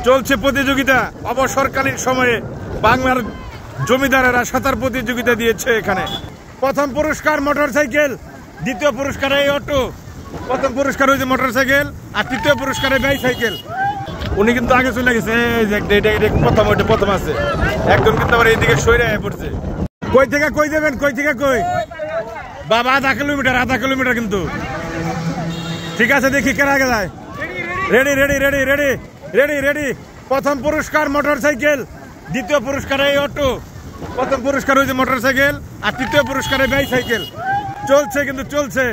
চলছে প্রতিযোগিতা। অবসরকালীন সময়ে বাংলার জমিদারেরা সাঁতার প্রতিযোগিতা দিয়েছে এখানে। প্রথম পুরস্কার মোটরসাইকেল, দ্বিতীয় পুরস্কার এই অটো, প্রথম পুরস্কার হয়েছে মোটরসাইকেল আর তৃতীয় পুরস্কারে বাইসাইকেল। উনি কিন্তু আগে চলে গেছে, প্রথম ওইটা প্রথম আছে। একজন কিন্তু আবার এইদিকে সইরে পড়ছে। কই থেকে কই দেবেন, কই থেকে কই? বাবা আধা কিলোমিটার কিন্তু। ঠিক আছে, দেখি কেন আগে যায়। Ready ready ready ready ready ready. প্রথম পুরস্কার মোটরসাইকেল, দ্বিতীয় পুরস্কার এই অটো, প্রথম পুরস্কার হয়েছে মোটরসাইকেল আর তৃতীয় পুরস্কারে বাইসাইকেল। চলছে কিন্তু চলছে,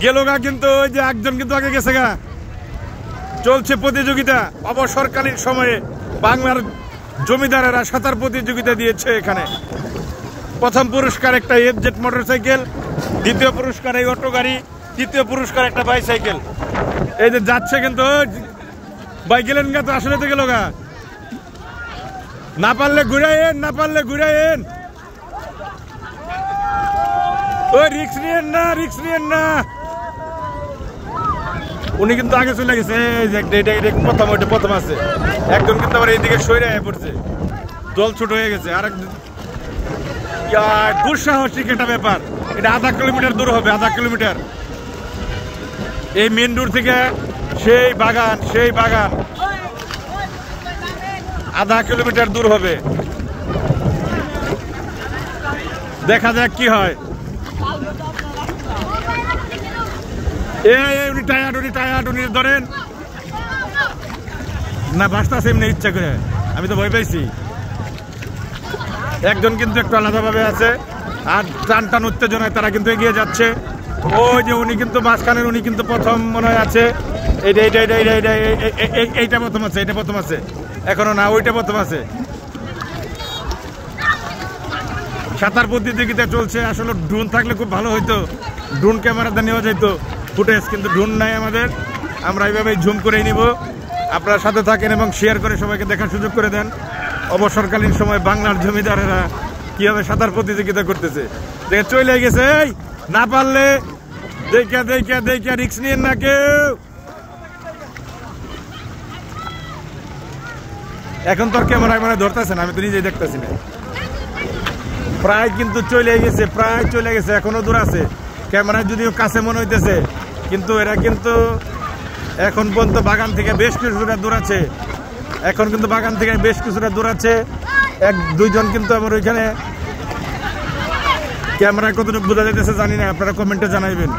গেল গা কিন্তু ওই যে একজন কিন্তু আগে গেছে গা। চলছে প্রতিযোগিতা। অবসরকালীন সময়ে বাংলার জমিদারেরা সাঁতার প্রতিযোগিতা দিয়েছে এখানে। প্রথম পুরস্কার একটা এফজেড মোটরসাইকেল, দ্বিতীয় পুরস্কার এই অটো গাড়ি, তৃতীয় পুরস্কার একটা বাইসাইকেল। এই যে যাচ্ছে কিন্তু ভাই, গেলেন গা তো, আসলে তো গেল গা। না পারলে ঘুরাইন, না পারলে ঘুরাইন। ওই রিক্স নিয়েন না, রিক্স নিয়েন না। উনি কিন্তু আগে চলে গেছে, প্রথম ওইটা প্রথম আছে। একজন কিন্তু আবার এইদিকে সইরে পড়ছে, দল ছোট হয়ে গেছে। আর দুঃসাহসিক একটা ব্যাপার। এটা আধা কিলোমিটার দূর হবে, আধা কিলোমিটার। এই মেন রোড থেকে সেই বাগান আধা কিলোমিটার দূর হবে। দেখা যাক কি হয়। উনি টায়ার্ড, উনি ধরেন না, বাসটা এমনি ইচ্ছা করে। আমি তো ভয় পাইছি। একজন কিন্তু একটু আলাদাভাবে আছে, আর টান উত্তেজনায় তারা কিন্তু এগিয়ে যাচ্ছে। ওই যে উনি কিন্তু মাঝখানের, উনি কিন্তু প্রথম মনে হয় আছে। এইটা প্রথম আছে, এটা প্রথম আছে। এখনো না, ওইটা প্রথম আছে। সাঁতার প্রতিযোগিতা চলছে। আসলে ড্রোন থাকলে খুব ভালো হইতো, ড্রোন ক্যামেরাতে নেওয়া যেত ফুটেজ, কিন্তু ড্রোন নাই আমাদের। আমরা এইভাবে জুম করে নিব। আপনারা সাথে থাকেন এবং শেয়ার করে সবাইকে দেখার সুযোগ করে দেন। অবসরকালীন সময় বাংলার জমিদারেরা কিভাবে সাঁতার প্রতিযোগিতা করতেছে। দেখে চলে গেছে। না পারলে দেখা রিক্স নিয়েন না কেউ। এখন তো আর ক্যামেরায় মানে ধরতেছে না, আমি তো নিজেই দেখতেছি না। প্রায় কিন্তু চলে গেছে, এখনো দূর আছে। ক্যামেরায় যদিও কাছে মনে হইতেছে, কিন্তু এরা কিন্তু এখন পর্যন্ত বাগান থেকে বেশ কিছুটা দূর আছে। এক দুইজন কিন্তু আমার ওইখানে, ক্যামেরায় কতটুকু বোঝা যাইতেছে জানি না, আপনারা কমেন্টে জানাইবেন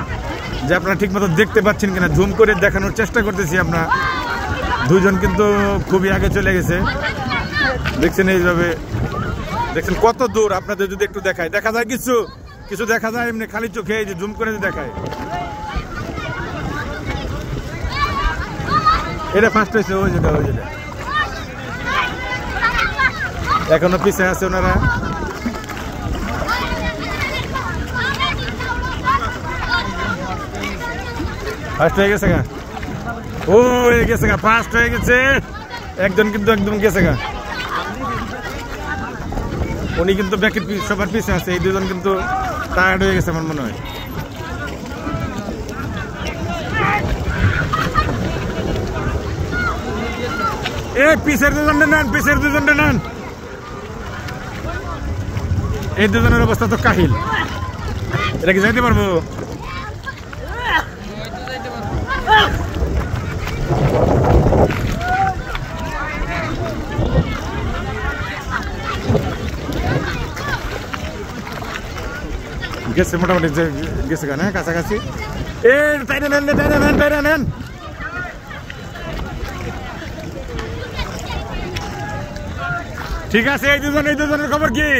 যে আপনারা ঠিক মতো দেখতে পাচ্ছেন কিনা। জুম করে দেখানোর চেষ্টা করতেছি আমরা। দুইজন কিন্তু খুবই আগে চলে গেছে, দেখছেন এইভাবে। দেখছেন কত দূর, আপনাদের যদি একটু দেখায়, দেখা যায় কিছু দেখা যায় এমনি খালি চোখে, এই যে জুম করে দেখায়। এটা ফার্স্ট হয়েছে, ওই যেটা এখনো পিছিয়ে আছে ওনারা। ফার্স্ট হয়ে গেছে গা, ও হয়ে গেছে গা, ফার্স্ট হয়ে গেছে। একজন কিন্তু একদম গেছে গা, উনি কিন্তু ব্যাকেট সবার পিছিয়ে আছে। এই দুজন কিন্তু টায়ার্ড হয়ে গেছে আমার মনে হয়। পিছের দুজনটা নেন, এই দুজনের অবস্থা তো কাহিল। এটা কি যাইতে পারবো? গেছে মোটামুটি, গেছে কেন কাছাকাছি। নেন ঠিক আছে। এই দুজনের খবর কি?